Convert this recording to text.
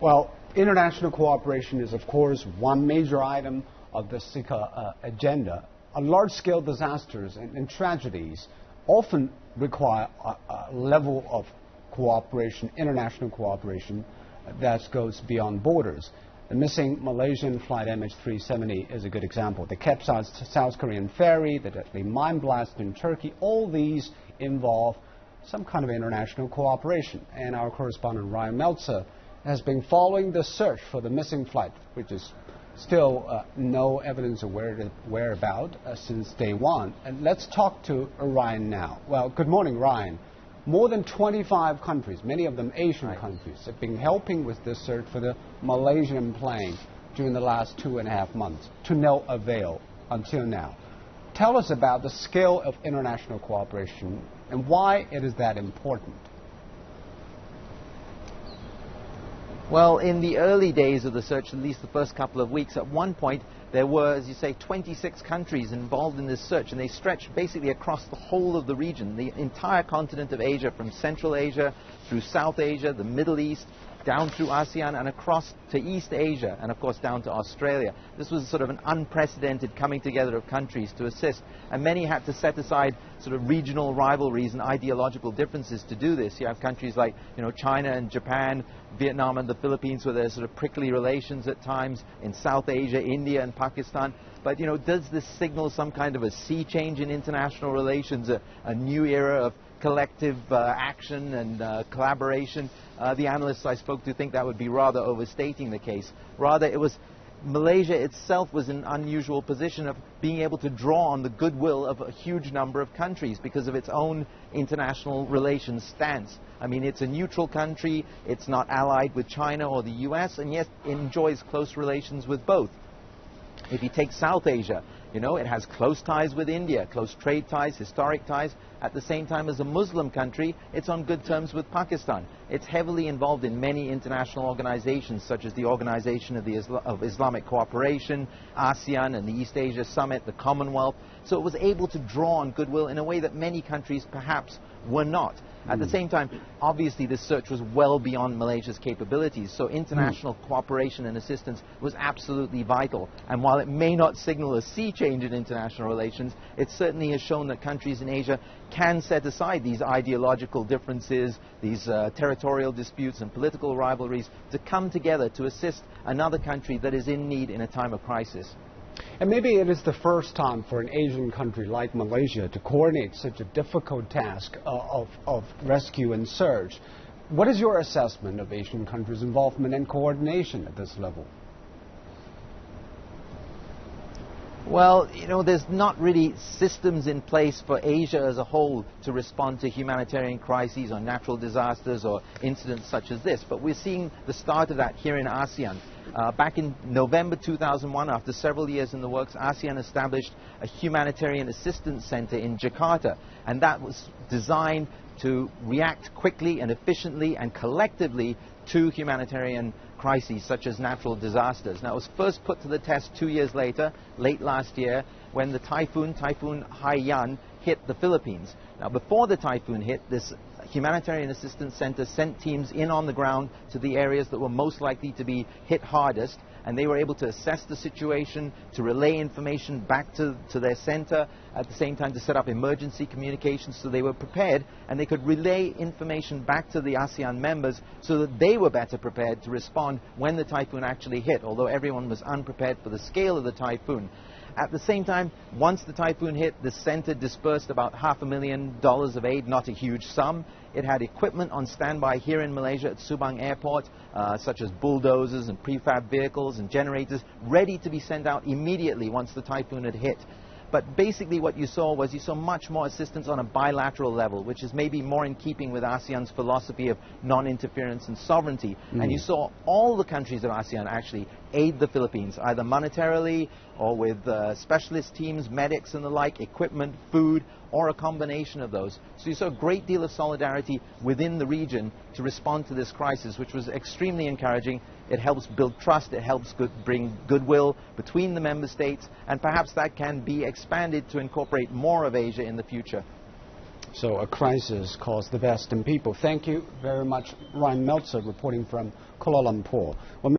Well, international cooperation is, of course, one major item of the SICA agenda. Large-scale disasters and tragedies often require a level of cooperation, international cooperation, that goes beyond borders. The missing Malaysian flight MH370 is a good example. The capsized South Korean ferry, the deadly mine blast in Turkey, all these involve some kind of international cooperation. And our correspondent Ryan Meltzer has been following the search for the missing flight, which is still no evidence of whereabouts since day one. And let's talk to Ryan now. Well, good morning, Ryan. More than 25 countries, many of them Asian countries, have been helping with this search for the Malaysian plane during the last 2.5 months, to no avail until now. Tell us about the scale of international cooperation and why it is that important. Well, in the early days of the search, at least the first couple of weeks, at one point there were, as you say, 26 countries involved in this search, and they stretched basically across the whole of the region, the entire continent of Asia, from Central Asia through South Asia, the Middle East, down through ASEAN and across to East Asia, and of course down to Australia. This was sort of an unprecedented coming together of countries to assist, and many had to set aside sort of regional rivalries and ideological differences to do this. You have countries like, China and Japan, Vietnam and the Philippines, where there's sort of prickly relations at times, in South Asia, India and Pakistan. But, does this signal some kind of a sea change in international relations, a new era of collective action and collaboration? The analysts I spoke to think that would be rather overstating the case. Rather, it was Malaysia itself was in an unusual position of being able to draw on the goodwill of a huge number of countries because of its own international relations stance. I mean, it's a neutral country, it's not allied with China or the US, and yet it enjoys close relations with both. If you take South Asia, it has close ties with India, close trade ties, historic ties. At the same time, as a Muslim country, it's on good terms with Pakistan. It's heavily involved in many international organizations, such as the Organization of Islamic Cooperation, ASEAN and the East Asia Summit, the Commonwealth. So it was able to draw on goodwill in a way that many countries perhaps were not. At the same time, obviously this search was well beyond Malaysia's capabilities, so international cooperation and assistance was absolutely vital. And while it may not signal a sea change in international relations, it certainly has shown that countries in Asia can set aside these ideological differences, these territorial disputes and political rivalries, to come together to assist another country that is in need in a time of crisis. And maybe it is the first time for an Asian country like Malaysia to coordinate such a difficult task of rescue and search. What is your assessment of Asian countries' involvement and coordination at this level? Well, there's not really systems in place for Asia as a whole to respond to humanitarian crises or natural disasters or incidents such as this. But we're seeing the start of that here in ASEAN. Back in November 2001, after several years in the works, ASEAN established a humanitarian assistance center in Jakarta, and that was designed to react quickly and efficiently and collectively to humanitarian crises such as natural disasters. Now, it was first put to the test 2 years later, late last year, when the Typhoon Haiyan hit the Philippines. Now, before the typhoon hit, this humanitarian assistance center sent teams in on the ground to the areas that were most likely to be hit hardest, and they were able to assess the situation, to relay information back to their center, at the same time to set up emergency communications so they were prepared, and they could relay information back to the ASEAN members so that they were better prepared to respond when the typhoon actually hit, although everyone was unprepared for the scale of the typhoon. At the same time, once the typhoon hit, the center dispersed about $500,000 of aid, not a huge sum. It had equipment on standby here in Malaysia at Subang Airport, such as bulldozers and prefab vehicles and generators, ready to be sent out immediately once the typhoon had hit. But basically what you saw much more assistance on a bilateral level, which is maybe more in keeping with ASEAN's philosophy of non-interference and sovereignty. And you saw all the countries of ASEAN actually aid the Philippines, either monetarily or with specialist teams, medics and the like, equipment, food, or a combination of those. So you saw a great deal of solidarity within the region to respond to this crisis, which was extremely encouraging. It helps build trust, it helps bring goodwill between the member states, and perhaps that can be expanded to incorporate more of Asia in the future. So a crisis caused the best in people. Thank you very much, Ryan Meltzer, reporting from Kuala Lumpur. Well,